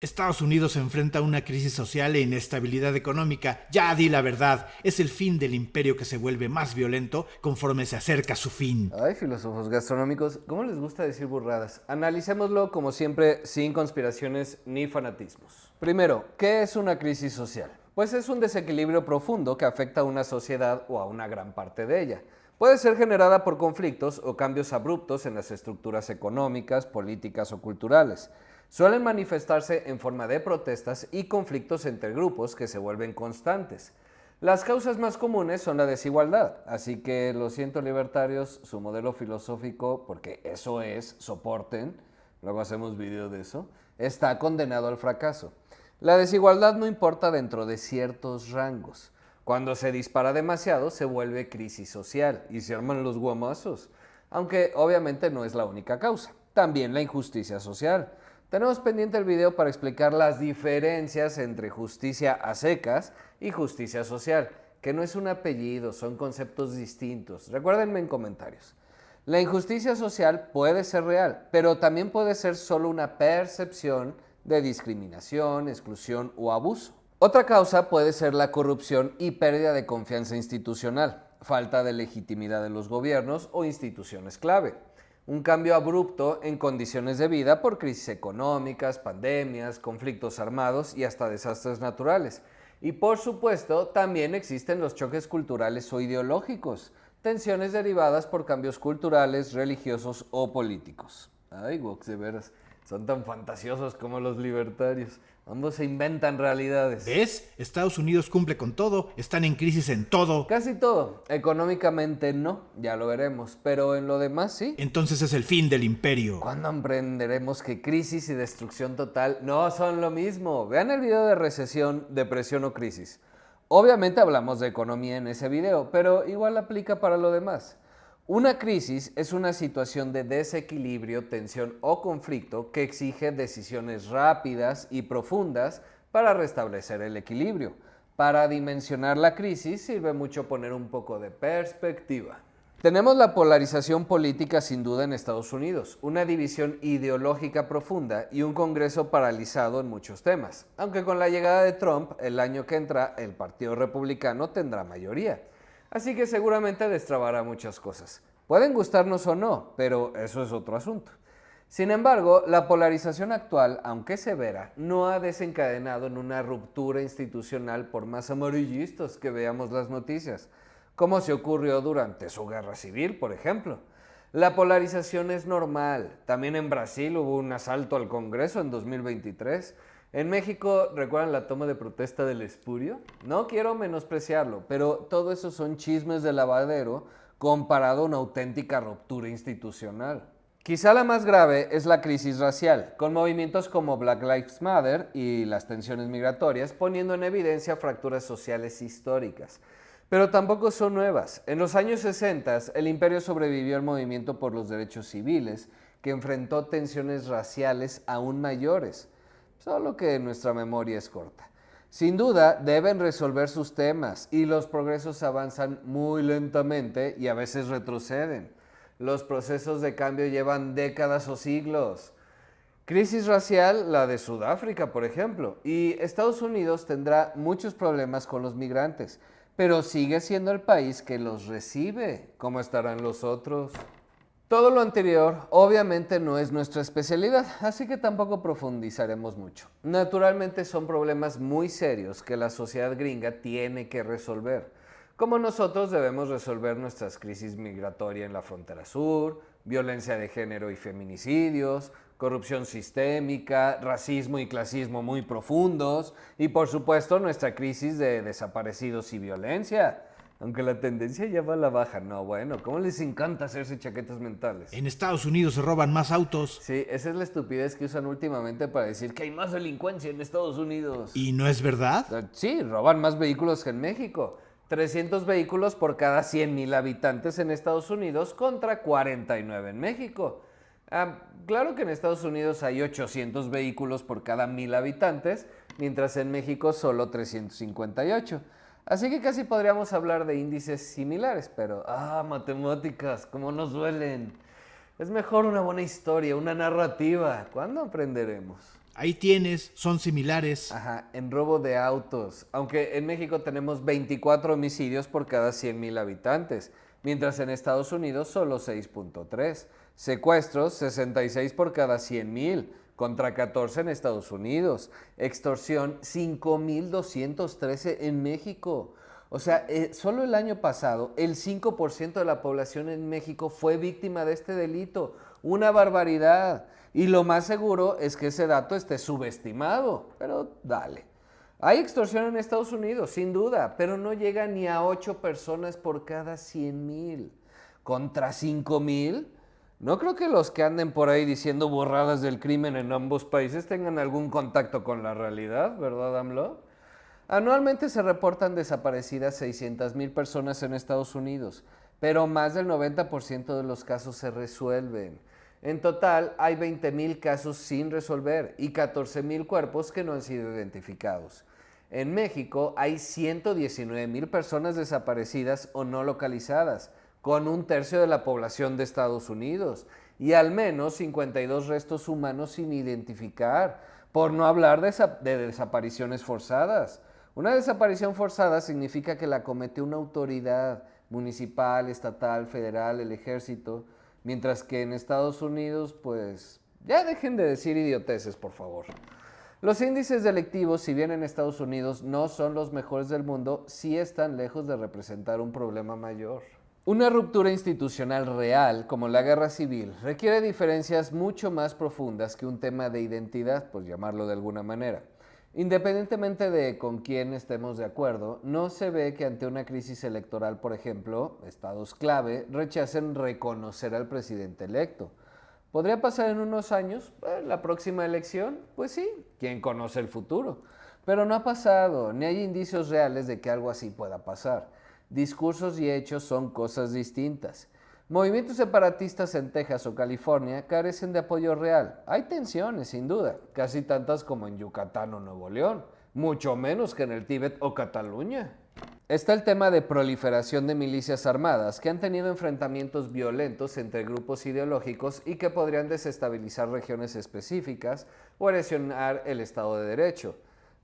Estados Unidos se enfrenta a una crisis social e inestabilidad económica. Ya di la verdad, es el fin del imperio que se vuelve más violento conforme se acerca su fin. Ay, filósofos gastronómicos, ¿cómo les gusta decir burradas? Analicémoslo como siempre, sin conspiraciones ni fanatismos. Primero, ¿qué es una crisis social? Pues es un desequilibrio profundo que afecta a una sociedad o a una gran parte de ella. Puede ser generada por conflictos o cambios abruptos en las estructuras económicas, políticas o culturales. Suelen manifestarse en forma de protestas y conflictos entre grupos que se vuelven constantes. Las causas más comunes son la desigualdad, así que lo siento libertarios, su modelo filosófico, porque eso es, soporten, luego hacemos video de eso, está condenado al fracaso. La desigualdad no importa dentro de ciertos rangos. Cuando se dispara demasiado se vuelve crisis social y se arman los guamazos, aunque obviamente no es la única causa, también la injusticia social. Tenemos pendiente el video para explicar las diferencias entre justicia a secas y justicia social, que no es un apellido, son conceptos distintos. Recuérdenme en comentarios. La injusticia social puede ser real, pero también puede ser solo una percepción de discriminación, exclusión o abuso. Otra causa puede ser la corrupción y pérdida de confianza institucional, falta de legitimidad de los gobiernos o instituciones clave. Un cambio abrupto en condiciones de vida por crisis económicas, pandemias, conflictos armados y hasta desastres naturales. Y por supuesto, también existen los choques culturales o ideológicos, tensiones derivadas por cambios culturales, religiosos o políticos. Ay, Wox, de veras, son tan fantasiosos como los libertarios. Ambos se inventan realidades. ¿Ves? Estados Unidos cumple con todo, están en crisis en todo. Casi todo. Económicamente no, ya lo veremos, pero en lo demás sí. Entonces es el fin del imperio. ¿Cuándo aprenderemos que crisis y destrucción total no son lo mismo? Vean el video de recesión, depresión o crisis. Obviamente hablamos de economía en ese video, pero igual aplica para lo demás. Una crisis es una situación de desequilibrio, tensión o conflicto que exige decisiones rápidas y profundas para restablecer el equilibrio. Para dimensionar la crisis sirve mucho poner un poco de perspectiva. Tenemos la polarización política sin duda en Estados Unidos, una división ideológica profunda y un Congreso paralizado en muchos temas, aunque con la llegada de Trump el año que entra el Partido Republicano tendrá mayoría. Así que seguramente destrabará muchas cosas. Pueden gustarnos o no, pero eso es otro asunto. Sin embargo, la polarización actual, aunque severa, no ha desencadenado en una ruptura institucional por más amarillistas que veamos las noticias, como se ocurrió durante su guerra civil, por ejemplo. La polarización es normal. También en Brasil hubo un asalto al Congreso en 2023. En México, ¿recuerdan la toma de protesta del Espurio? No quiero menospreciarlo, pero todo eso son chismes de lavadero comparado a una auténtica ruptura institucional. Quizá la más grave es la crisis racial, con movimientos como Black Lives Matter y las tensiones migratorias poniendo en evidencia fracturas sociales históricas. Pero tampoco son nuevas. En los años 60, el imperio sobrevivió al movimiento por los derechos civiles, que enfrentó tensiones raciales aún mayores, solo que nuestra memoria es corta. Sin duda, deben resolver sus temas y los progresos avanzan muy lentamente y a veces retroceden. Los procesos de cambio llevan décadas o siglos. Crisis racial, la de Sudáfrica, por ejemplo, y Estados Unidos tendrá muchos problemas con los migrantes, pero sigue siendo el país que los recibe. ¿Cómo estarán los otros? Todo lo anterior obviamente no es nuestra especialidad, así que tampoco profundizaremos mucho. Naturalmente son problemas muy serios que la sociedad gringa tiene que resolver, como nosotros debemos resolver nuestras crisis migratoria en la frontera sur, violencia de género y feminicidios, corrupción sistémica, racismo y clasismo muy profundos y por supuesto nuestra crisis de desaparecidos y violencia. Aunque la tendencia ya va a la baja, no, bueno, ¿cómo les encanta hacerse chaquetas mentales? En Estados Unidos se roban más autos. Sí, esa es la estupidez que usan últimamente para decir que hay más delincuencia en Estados Unidos. ¿Y no es verdad? Sí, roban más vehículos que en México. 300 vehículos por cada 100,000 habitantes en Estados Unidos contra 49 en México. Claro que en Estados Unidos hay 800 vehículos por cada 1,000 habitantes, mientras en México solo 358. Así que casi podríamos hablar de índices similares, pero matemáticas, cómo nos duelen. Es mejor una buena historia, una narrativa. ¿Cuándo aprenderemos? Ahí tienes, son similares. Ajá, en robo de autos. Aunque en México tenemos 24 homicidios por cada 100,000 habitantes, mientras en Estados Unidos solo 6.3. Secuestros, 66 por cada 100,000, contra 14 en Estados Unidos. Extorsión, 5,213 en México. O sea, solo el año pasado, el 5% de la población en México fue víctima de este delito. Una barbaridad. Y lo más seguro es que ese dato esté subestimado. Pero dale. Hay extorsión en Estados Unidos, sin duda, pero no llega ni a 8 personas por cada 100,000. ¿Contra 5,000? No creo que los que anden por ahí diciendo burradas del crimen en ambos países tengan algún contacto con la realidad, ¿verdad, AMLO? Anualmente se reportan desaparecidas 600,000 personas en Estados Unidos, pero más del 90% de los casos se resuelven. En total, hay 20,000 casos sin resolver y 14,000 cuerpos que no han sido identificados. En México hay 119,000 personas desaparecidas o no localizadas, con 1/3 de la población de Estados Unidos, y al menos 52 restos humanos sin identificar, por no hablar de desapariciones forzadas. Una desaparición forzada significa que la comete una autoridad municipal, estatal, federal, el ejército, mientras que en Estados Unidos, pues, ya dejen de decir idioteces, por favor. Los índices delictivos, si bien en Estados Unidos no son los mejores del mundo, sí están lejos de representar un problema mayor. Una ruptura institucional real, como la guerra civil, requiere diferencias mucho más profundas que un tema de identidad, por llamarlo de alguna manera. Independientemente de con quién estemos de acuerdo, no se ve que ante una crisis electoral, por ejemplo, estados clave rechacen reconocer al presidente electo. ¿Podría pasar en unos años? ¿La próxima elección? Pues sí, ¿quién conoce el futuro? Pero no ha pasado, ni hay indicios reales de que algo así pueda pasar. Discursos y hechos son cosas distintas. Movimientos separatistas en Texas o California carecen de apoyo real. Hay tensiones, sin duda, casi tantas como en Yucatán o Nuevo León, mucho menos que en el Tíbet o Cataluña. Está el tema de proliferación de milicias armadas que han tenido enfrentamientos violentos entre grupos ideológicos y que podrían desestabilizar regiones específicas o erosionar el Estado de Derecho,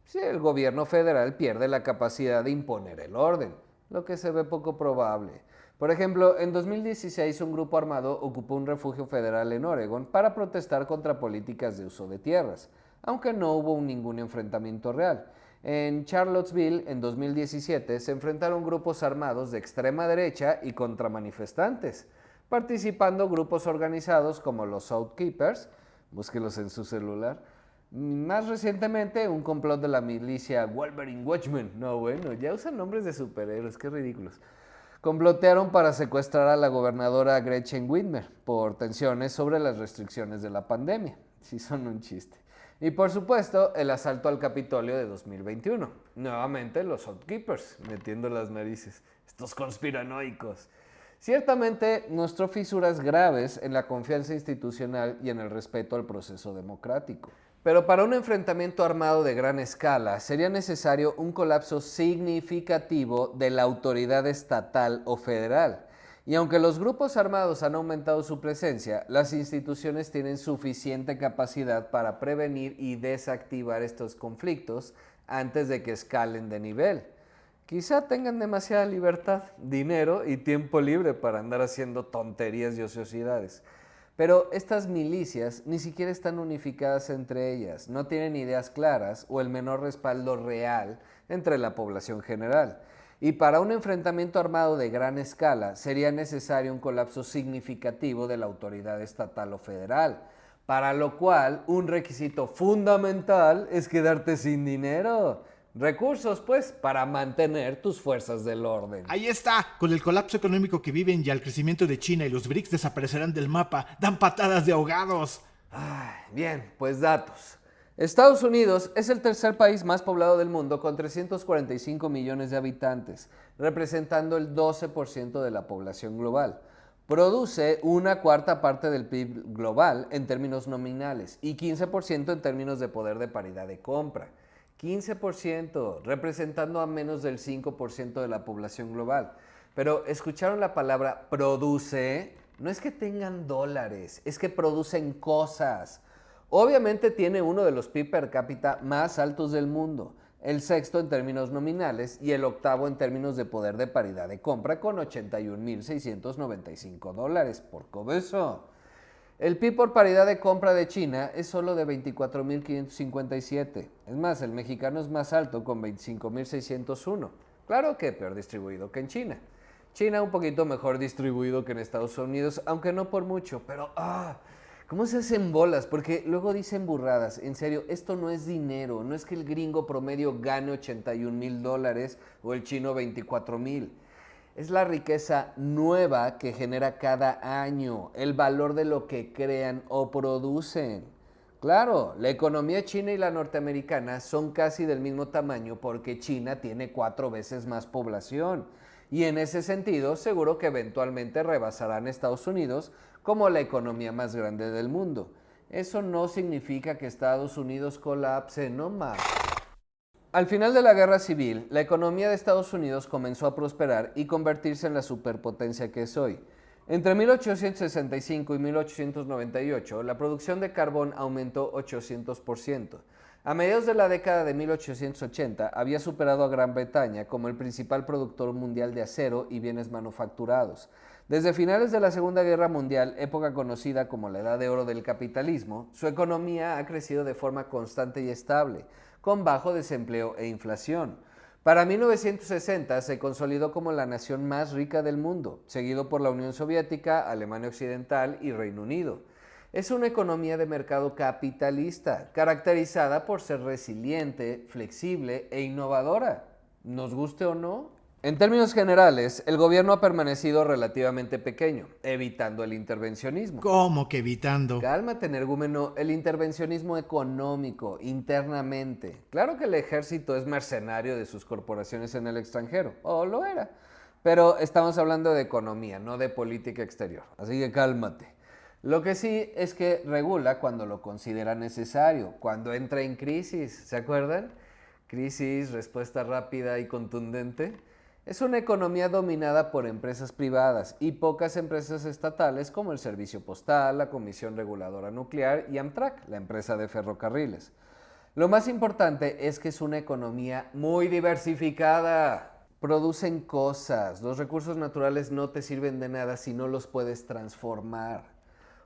si el gobierno federal pierde la capacidad de imponer el orden, lo que se ve poco probable. Por ejemplo, en 2016 un grupo armado ocupó un refugio federal en Oregón para protestar contra políticas de uso de tierras, aunque no hubo ningún enfrentamiento real. En Charlottesville, en 2017, se enfrentaron grupos armados de extrema derecha y contra manifestantes, participando grupos organizados como los South Keepers, búsquelos en su celular. Más recientemente, un complot de la milicia Wolverine Watchmen, no bueno, ya usan nombres de superhéroes, qué ridículos. Complotearon para secuestrar a la gobernadora Gretchen Whitmer por tensiones sobre las restricciones de la pandemia. Sí, son un chiste. Y por supuesto, el asalto al Capitolio de 2021. Nuevamente los Outkeepers, metiendo las narices. Estos conspiranoicos. Ciertamente mostró fisuras graves en la confianza institucional y en el respeto al proceso democrático. Pero para un enfrentamiento armado de gran escala sería necesario un colapso significativo de la autoridad estatal o federal. Y aunque los grupos armados han aumentado su presencia, las instituciones tienen suficiente capacidad para prevenir y desactivar estos conflictos antes de que escalen de nivel. Quizá tengan demasiada libertad, dinero y tiempo libre para andar haciendo tonterías y ociosidades. Pero estas milicias ni siquiera están unificadas entre ellas, no tienen ideas claras o el menor respaldo real entre la población general. Y para un enfrentamiento armado de gran escala sería necesario un colapso significativo de la autoridad estatal o federal, para lo cual un requisito fundamental es quedarte sin dinero. Recursos, pues, para mantener tus fuerzas del orden. Ahí está, con el colapso económico que viven y al crecimiento de China y los BRICS desaparecerán del mapa, dan patadas de ahogados. Bien, pues datos. Estados Unidos es el tercer país más poblado del mundo con 345 millones de habitantes, representando el 12% de la población global. Produce una cuarta parte del PIB global en términos nominales y 15% en términos de poder de paridad de compra. 15%, representando a menos del 5% de la población global. Pero escucharon la palabra produce, no es que tengan dólares, es que producen cosas. Obviamente tiene uno de los PIB per cápita más altos del mundo, el sexto en términos nominales y el octavo en términos de poder de paridad de compra con $81,695 por cobezo. El PIB por paridad de compra de China es solo de 24,557. Es más, el mexicano es más alto con 25,601. Claro que peor distribuido que en China. China un poquito mejor distribuido que en Estados Unidos, aunque no por mucho, pero ¿cómo se hacen bolas? Porque luego dicen burradas. En serio, esto no es dinero, no es que el gringo promedio gane $81,000 o el chino 24,000. Es la riqueza nueva que genera cada año, el valor de lo que crean o producen. Claro, la economía china y la norteamericana son casi del mismo tamaño porque China tiene 4 veces más población. Y en ese sentido, seguro que eventualmente rebasarán a Estados Unidos como la economía más grande del mundo. Eso no significa que Estados Unidos colapse, no más. Al final de la Guerra Civil, la economía de Estados Unidos comenzó a prosperar y convertirse en la superpotencia que es hoy. Entre 1865 y 1898, la producción de carbón aumentó 800%. A mediados de la década de 1880, había superado a Gran Bretaña como el principal productor mundial de acero y bienes manufacturados. Desde finales de la Segunda Guerra Mundial, época conocida como la Edad de Oro del capitalismo, su economía ha crecido de forma constante y estable, con bajo desempleo e inflación. Para 1960 se consolidó como la nación más rica del mundo, seguido por la Unión Soviética, Alemania Occidental y Reino Unido. Es una economía de mercado capitalista, caracterizada por ser resiliente, flexible e innovadora, nos guste o no. En términos generales, el gobierno ha permanecido relativamente pequeño, evitando el intervencionismo. ¿Cómo que evitando? Cálmate, energúmeno, el intervencionismo económico, internamente. Claro que el ejército es mercenario de sus corporaciones en el extranjero, o lo era, pero estamos hablando de economía, no de política exterior, así que cálmate. Lo que sí es que regula cuando lo considera necesario, cuando entra en crisis, ¿se acuerdan? Crisis, respuesta rápida y contundente. Es una economía dominada por empresas privadas y pocas empresas estatales como el Servicio Postal, la Comisión Reguladora Nuclear y Amtrak, la empresa de ferrocarriles. Lo más importante es que es una economía muy diversificada. Producen cosas, los recursos naturales no te sirven de nada si no los puedes transformar.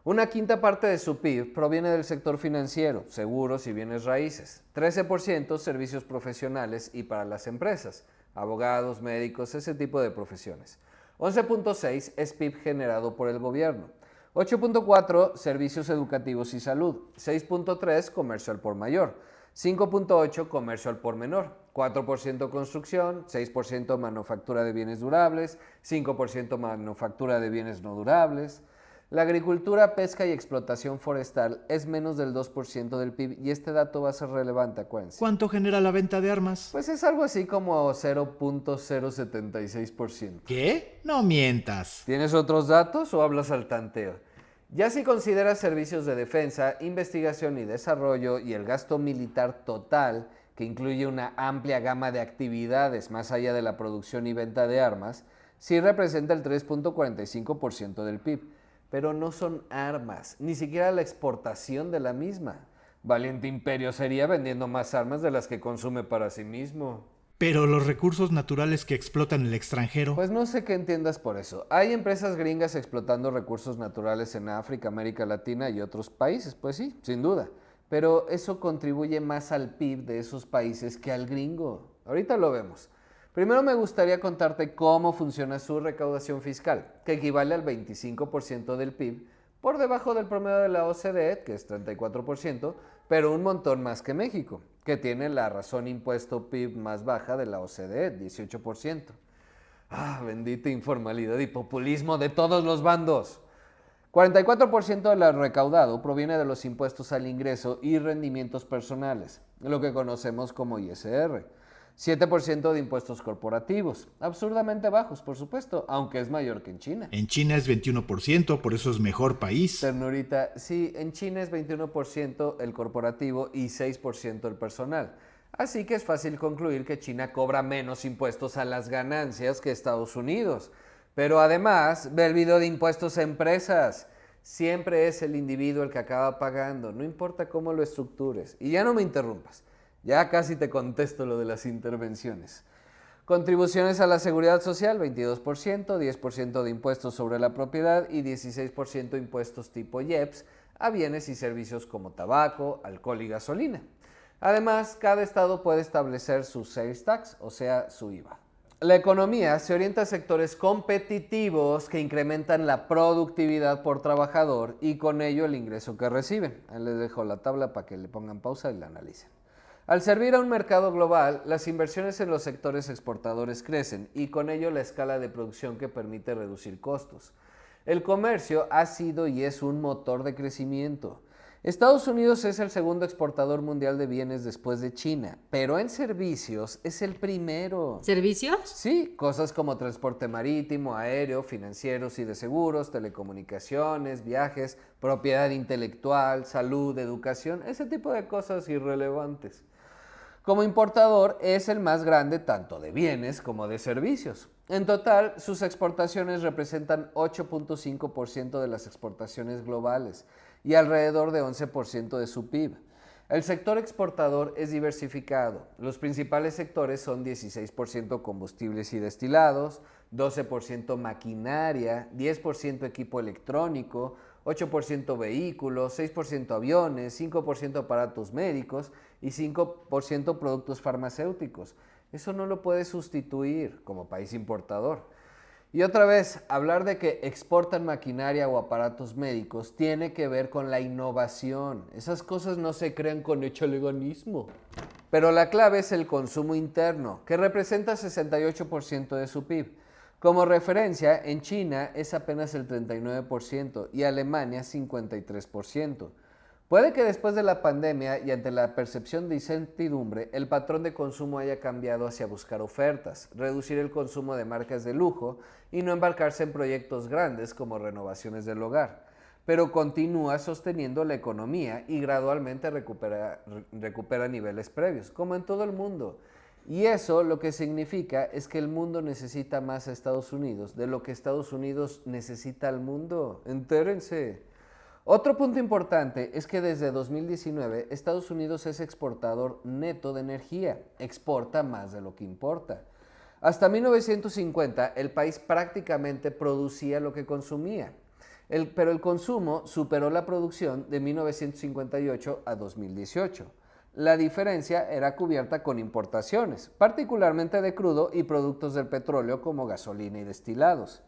Una quinta parte de su PIB proviene del sector financiero, seguros y bienes raíces. 13% servicios profesionales y para las empresas, abogados, médicos, ese tipo de profesiones. 11.6 es PIB generado por el gobierno. 8.4 servicios educativos y salud. 6.3 comercio al por mayor. 5.8 comercio al por menor. 4% construcción, 6% manufactura de bienes durables, 5% manufactura de bienes no durables. La agricultura, pesca y explotación forestal es menos del 2% del PIB y este dato va a ser relevante, acuérdense. ¿Cuánto genera la venta de armas? Pues es algo así como 0.076%. ¿Qué? No mientas. ¿Tienes otros datos o hablas al tanteo? Ya si consideras servicios de defensa, investigación y desarrollo y el gasto militar total, que incluye una amplia gama de actividades más allá de la producción y venta de armas, sí representa el 3.45% del PIB. Pero no son armas, ni siquiera la exportación de la misma. Valiente imperio sería vendiendo más armas de las que consume para sí mismo. Pero los recursos naturales que explotan el extranjero. Pues no sé qué entiendas por eso. Hay empresas gringas explotando recursos naturales en África, América Latina y otros países, pues sí, sin duda. Pero eso contribuye más al PIB de esos países que al gringo. Ahorita lo vemos. Primero me gustaría contarte cómo funciona su recaudación fiscal, que equivale al 25% del PIB, por debajo del promedio de la OCDE, que es 34%, pero un montón más que México, que tiene la razón impuesto PIB más baja de la OCDE, 18%. Bendita informalidad y populismo de todos los bandos. 44% de lo recaudado proviene de los impuestos al ingreso y rendimientos personales, lo que conocemos como ISR. 7% de impuestos corporativos, absurdamente bajos, por supuesto, aunque es mayor que en China. En China es 21%, por eso es mejor país. Ternurita, sí, en China es 21% el corporativo y 6% el personal. Así que es fácil concluir que China cobra menos impuestos a las ganancias que Estados Unidos. Pero además, ve el video de impuestos a empresas. Siempre es el individuo el que acaba pagando, no importa cómo lo estructures. Y ya no me interrumpas, ya casi te contesto lo de las intervenciones. Contribuciones a la seguridad social, 22%, 10% de impuestos sobre la propiedad y 16% impuestos tipo IEPS a bienes y servicios como tabaco, alcohol y gasolina. Además, cada estado puede establecer su sales tax, o sea, su IVA. La economía se orienta a sectores competitivos que incrementan la productividad por trabajador y con ello el ingreso que reciben. Ahí les dejo la tabla para que le pongan pausa y la analicen. Al servir a un mercado global, las inversiones en los sectores exportadores crecen y con ello la escala de producción que permite reducir costos. El comercio ha sido y es un motor de crecimiento. Estados Unidos es el segundo exportador mundial de bienes después de China, pero en servicios es el primero. ¿Servicios? Sí, cosas como transporte marítimo, aéreo, financieros y de seguros, telecomunicaciones, viajes, propiedad intelectual, salud, educación, ese tipo de cosas irrelevantes. Como importador es el más grande tanto de bienes como de servicios. En total, sus exportaciones representan 8.5% de las exportaciones globales y alrededor de 11% de su PIB. El sector exportador es diversificado. Los principales sectores son 16% combustibles y destilados, 12% maquinaria, 10% equipo electrónico, 8% vehículos, 6% aviones, 5% aparatos médicos y 5% productos farmacéuticos. Eso no lo puede sustituir como país importador. Y otra vez, hablar de que exportan maquinaria o aparatos médicos tiene que ver con la innovación. Esas cosas no se crean con echaleganismo. Pero la clave es el consumo interno, que representa 68% de su PIB. Como referencia, en China es apenas el 39% y Alemania 53%. Puede que después de la pandemia y ante la percepción de incertidumbre, el patrón de consumo haya cambiado hacia buscar ofertas, reducir el consumo de marcas de lujo y no embarcarse en proyectos grandes como renovaciones del hogar, pero continúa sosteniendo la economía y gradualmente recupera niveles previos, como en todo el mundo. Y eso lo que significa es que el mundo necesita más a Estados Unidos de lo que Estados Unidos necesita al mundo. Entérense. Otro punto importante es que desde 2019 Estados Unidos es exportador neto de energía, exporta más de lo que importa. Hasta 1950 el país prácticamente producía lo que consumía, pero el consumo superó la producción de 1958 a 2018. La diferencia era cubierta con importaciones, particularmente de crudo y productos del petróleo como gasolina y destilados.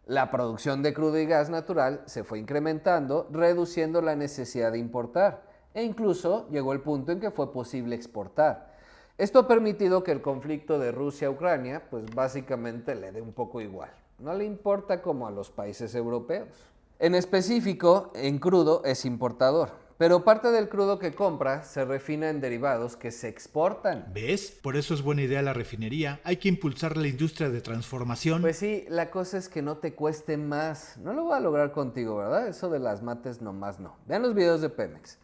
La producción de crudo y gas natural se fue incrementando, reduciendo la necesidad de importar, e incluso llegó el punto en que fue posible exportar. Esto ha permitido que el conflicto de Rusia-Ucrania, pues básicamente le dé un poco igual. No le importa como a los países europeos. En específico, en crudo es importador, pero parte del crudo que compra se refina en derivados que se exportan. ¿Ves? Por eso es buena idea la refinería. Hay que impulsar la industria de transformación. Pues sí, la cosa es que no te cueste más. No lo voy a lograr contigo, ¿verdad? Eso de las mates nomás no. Vean los videos de Pemex.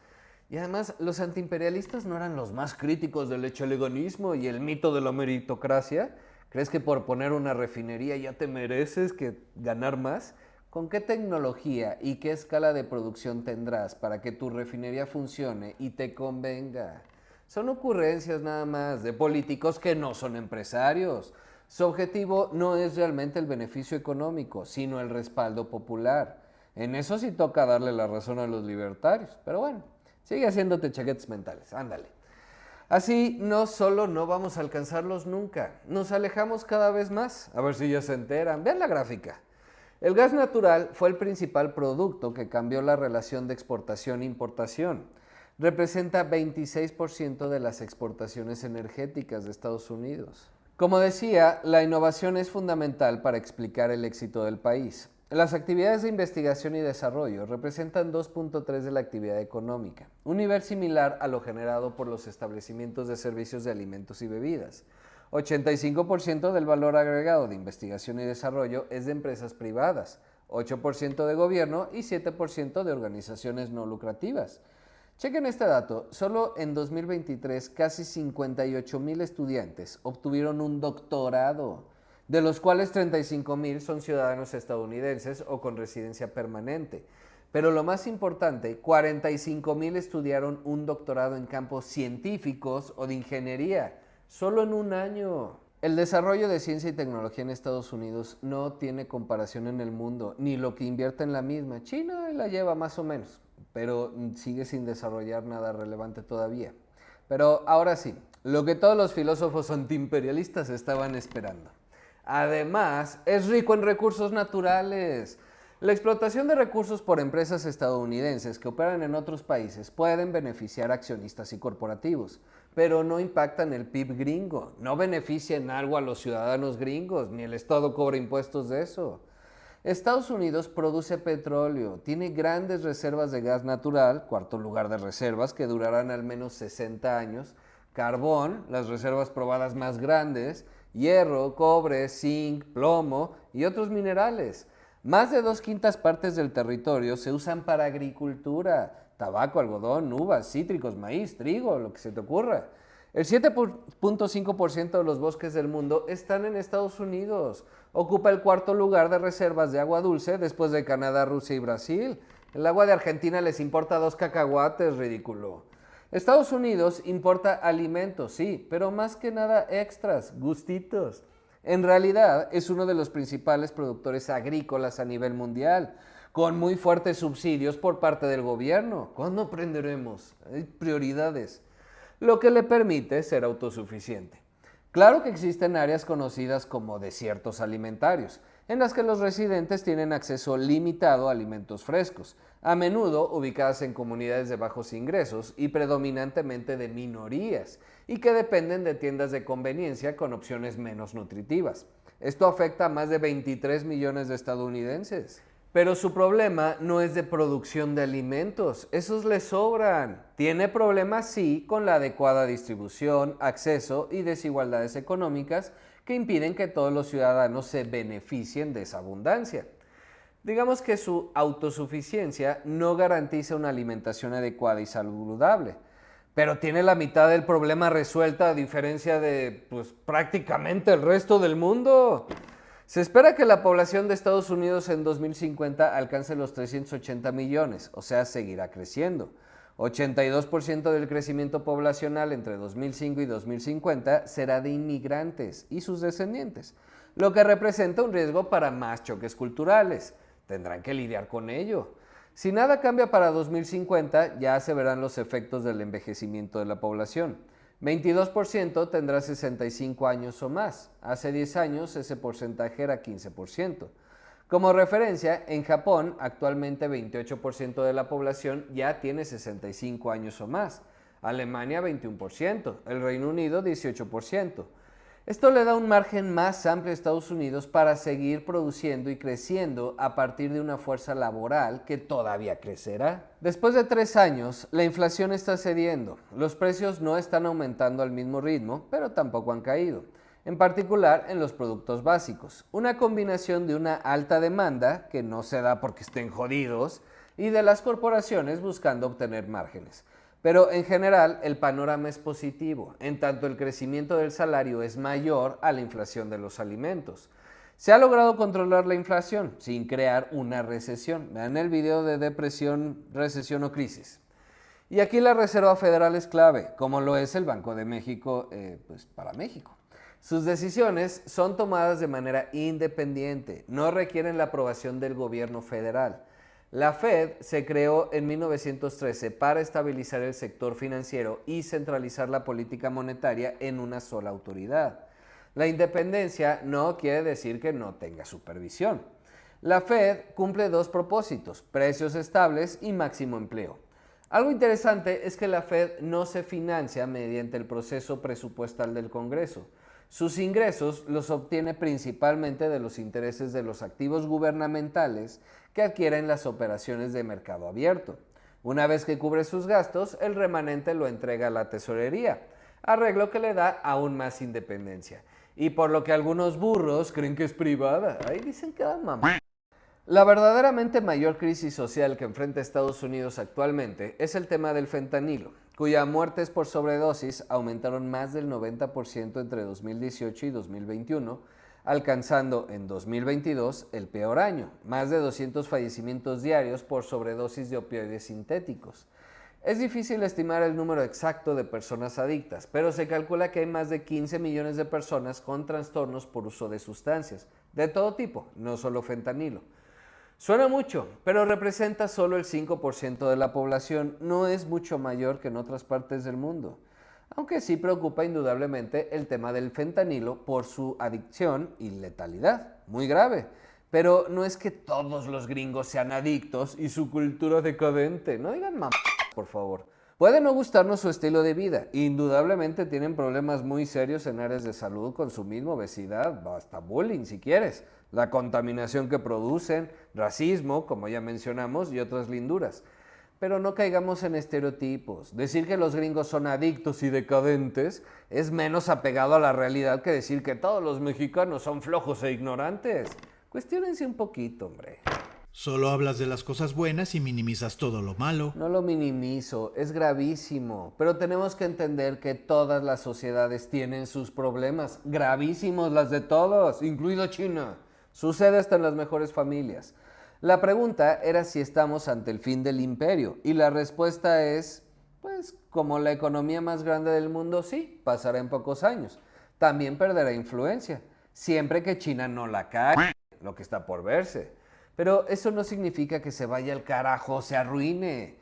Y además, los antiimperialistas no eran los más críticos del echaleganismo y el mito de la meritocracia. ¿Crees que por poner una refinería ya te mereces ganar más? ¿Con qué tecnología y qué escala de producción tendrás para que tu refinería funcione y te convenga? Son ocurrencias nada más de políticos que no son empresarios. Su objetivo no es realmente el beneficio económico, sino el respaldo popular. En eso sí toca darle la razón a los libertarios, pero bueno, sigue haciéndote chaquetes mentales, ándale. Así, no solo no vamos a alcanzarlos nunca, nos alejamos cada vez más. A ver si ya se enteran, vean la gráfica. El gas natural fue el principal producto que cambió la relación de exportación e importación. Representa 26% de las exportaciones energéticas de Estados Unidos. Como decía, la innovación es fundamental para explicar el éxito del país. Las actividades de investigación y desarrollo representan 2.3 de la actividad económica, un nivel similar a lo generado por los establecimientos de servicios de alimentos y bebidas. 85% del valor agregado de investigación y desarrollo es de empresas privadas, 8% de gobierno y 7% de organizaciones no lucrativas. Chequen este dato, solo en 2023 casi 58,000 estudiantes obtuvieron un doctorado, de los cuales 35,000 son ciudadanos estadounidenses o con residencia permanente. Pero lo más importante, 45,000 estudiaron un doctorado en campos científicos o de ingeniería, solo en un año. El desarrollo de ciencia y tecnología en Estados Unidos no tiene comparación en el mundo, ni lo que invierte en la misma. China la lleva más o menos, pero sigue sin desarrollar nada relevante todavía. Pero ahora sí, lo que todos los filósofos antiimperialistas estaban esperando. Además, es rico en recursos naturales. La explotación de recursos por empresas estadounidenses que operan en otros países pueden beneficiar a accionistas y corporativos, pero no impactan el PIB gringo, no beneficia en algo a los ciudadanos gringos, ni el Estado cobra impuestos de eso. Estados Unidos produce petróleo, tiene grandes reservas de gas natural, cuarto lugar de reservas que durarán al menos 60 años, carbón, las reservas probadas más grandes, hierro, cobre, zinc, plomo y otros minerales. Más de 2/5 partes del territorio se usan para agricultura, tabaco, algodón, uvas, cítricos, maíz, trigo, lo que se te ocurra. El 7.5% de los bosques del mundo están en Estados Unidos. Ocupa el cuarto lugar de reservas de agua dulce después de Canadá, Rusia y Brasil. El agua de Argentina les importa 2 cacahuates, ridículo. Estados Unidos importa alimentos, sí, pero más que nada extras, gustitos. En realidad es uno de los principales productores agrícolas a nivel mundial, con muy fuertes subsidios por parte del gobierno. ¿Cuándo aprenderemos? Hay prioridades. Lo que le permite ser autosuficiente. Claro que existen áreas conocidas como desiertos alimentarios, en las que los residentes tienen acceso limitado a alimentos frescos, a menudo ubicadas en comunidades de bajos ingresos y predominantemente de minorías, y que dependen de tiendas de conveniencia con opciones menos nutritivas. Esto afecta a más de 23 millones de estadounidenses. Pero su problema no es de producción de alimentos, esos le sobran. Tiene problemas sí con la adecuada distribución, acceso y desigualdades económicas que impiden que todos los ciudadanos se beneficien de esa abundancia. Digamos que su autosuficiencia no garantiza una alimentación adecuada y saludable, pero tiene la mitad del problema resuelta a diferencia de prácticamente el resto del mundo. Se espera que la población de Estados Unidos en 2050 alcance los 380 millones, o sea, seguirá creciendo. 82% del crecimiento poblacional entre 2005 y 2050 será de inmigrantes y sus descendientes, lo que representa un riesgo para más choques culturales. Tendrán que lidiar con ello. Si nada cambia para 2050, ya se verán los efectos del envejecimiento de la población. 22% tendrá 65 años o más. Hace 10 años ese porcentaje era 15%. Como referencia, en Japón actualmente 28% de la población ya tiene 65 años o más. Alemania 21%, el Reino Unido 18%. Esto le da un margen más amplio a Estados Unidos para seguir produciendo y creciendo a partir de una fuerza laboral que todavía crecerá. Después de 3 años, la inflación está cediendo. Los precios no están aumentando al mismo ritmo, pero tampoco han caído. En particular en los productos básicos. Una combinación de una alta demanda, que no se da porque estén jodidos, y de las corporaciones buscando obtener márgenes. Pero en general el panorama es positivo, en tanto el crecimiento del salario es mayor a la inflación de los alimentos. Se ha logrado controlar la inflación sin crear una recesión. Vean el video de depresión, recesión o crisis. Y aquí la Reserva Federal es clave, como lo es el Banco de México para México. Sus decisiones son tomadas de manera independiente, no requieren la aprobación del gobierno federal. La Fed se creó en 1913 para estabilizar el sector financiero y centralizar la política monetaria en una sola autoridad. La independencia no quiere decir que no tenga supervisión. La Fed cumple 2 propósitos, precios estables y máximo empleo. Algo interesante es que la Fed no se financia mediante el proceso presupuestal del Congreso. Sus ingresos los obtiene principalmente de los intereses de los activos gubernamentales que adquieren las operaciones de mercado abierto. Una vez que cubre sus gastos, el remanente lo entrega a la tesorería, arreglo que le da aún más independencia. Y por lo que algunos burros creen que es privada, ahí dicen que da mamá. La verdaderamente mayor crisis social que enfrenta Estados Unidos actualmente es el tema del fentanilo, cuyas muertes por sobredosis aumentaron más del 90% entre 2018 y 2021, alcanzando en 2022 el peor año, más de 200 fallecimientos diarios por sobredosis de opioides sintéticos. Es difícil estimar el número exacto de personas adictas, pero se calcula que hay más de 15 millones de personas con trastornos por uso de sustancias, de todo tipo, no solo fentanilo. Suena mucho, pero representa solo el 5% de la población, no es mucho mayor que en otras partes del mundo. Aunque sí preocupa indudablemente el tema del fentanilo por su adicción y letalidad, muy grave. Pero no es que todos los gringos sean adictos y su cultura decadente, no digan mamá, por favor. Puede no gustarnos su estilo de vida, indudablemente tienen problemas muy serios en áreas de salud, consumismo, obesidad, hasta bullying si quieres, la contaminación que producen, racismo, como ya mencionamos, y otras linduras. Pero no caigamos en estereotipos. Decir que los gringos son adictos y decadentes es menos apegado a la realidad que decir que todos los mexicanos son flojos e ignorantes. Cuestiónense un poquito, hombre. Solo hablas de las cosas buenas y minimizas todo lo malo. No lo minimizo, es gravísimo, pero tenemos que entender que todas las sociedades tienen sus problemas, gravísimos las de todos, incluido China. Sucede hasta en las mejores familias. La pregunta era si estamos ante el fin del imperio y la respuesta es, pues como la economía más grande del mundo, sí, pasará en pocos años. También perderá influencia, siempre que China no la cague, lo que está por verse. Pero eso no significa que se vaya al carajo o se arruine.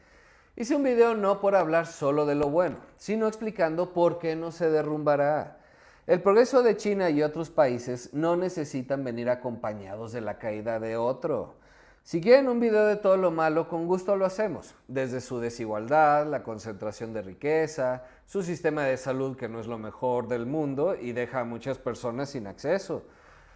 Hice un video no por hablar solo de lo bueno, sino explicando por qué no se derrumbará. El progreso de China y otros países no necesitan venir acompañados de la caída de otro. Si quieren un video de todo lo malo, con gusto lo hacemos, desde su desigualdad, la concentración de riqueza, su sistema de salud que no es lo mejor del mundo y deja a muchas personas sin acceso,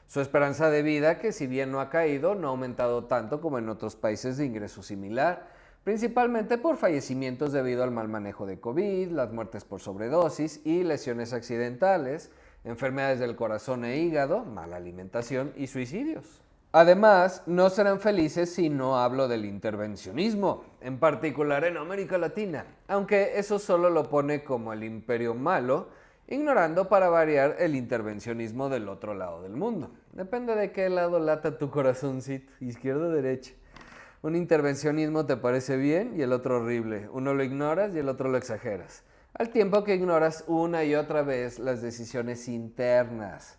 su esperanza de vida que si bien no ha caído, no ha aumentado tanto como en otros países de ingreso similar, principalmente por fallecimientos debido al mal manejo de COVID, las muertes por sobredosis y lesiones accidentales, enfermedades del corazón e hígado, mala alimentación y suicidios. Además, no serán felices si no hablo del intervencionismo, en particular en América Latina, aunque eso solo lo pone como el imperio malo, ignorando para variar el intervencionismo del otro lado del mundo. Depende de qué lado lata tu corazoncito, izquierda o derecha. Un intervencionismo te parece bien y el otro horrible. Uno lo ignoras y el otro lo exageras. Al tiempo que ignoras una y otra vez las decisiones internas.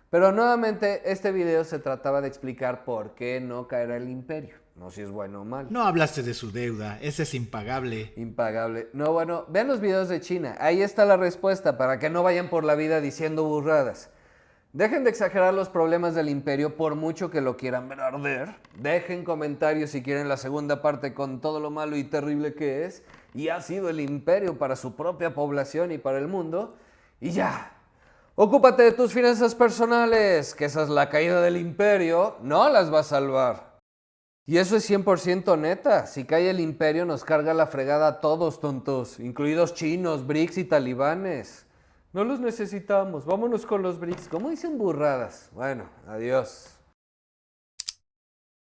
Pero nuevamente este video se trataba de explicar por qué no caerá el imperio. No si es bueno o malo. No hablaste de su deuda, ese es impagable. Impagable. No, bueno, vean los videos de China. Ahí está la respuesta para que no vayan por la vida diciendo burradas. Dejen de exagerar los problemas del imperio por mucho que lo quieran ver arder. Dejen comentarios si quieren la segunda parte con todo lo malo y terrible que es. Y ha sido el imperio para su propia población y para el mundo. Y ya. Ocúpate de tus finanzas personales, que esa es la caída del imperio. No las va a salvar. Y eso es 100% neta. Si cae el imperio nos carga la fregada a todos, tontos. Incluidos chinos, BRICS y talibanes. No los necesitamos, vámonos con los BRICS. ¿Cómo dicen burradas? Bueno, adiós.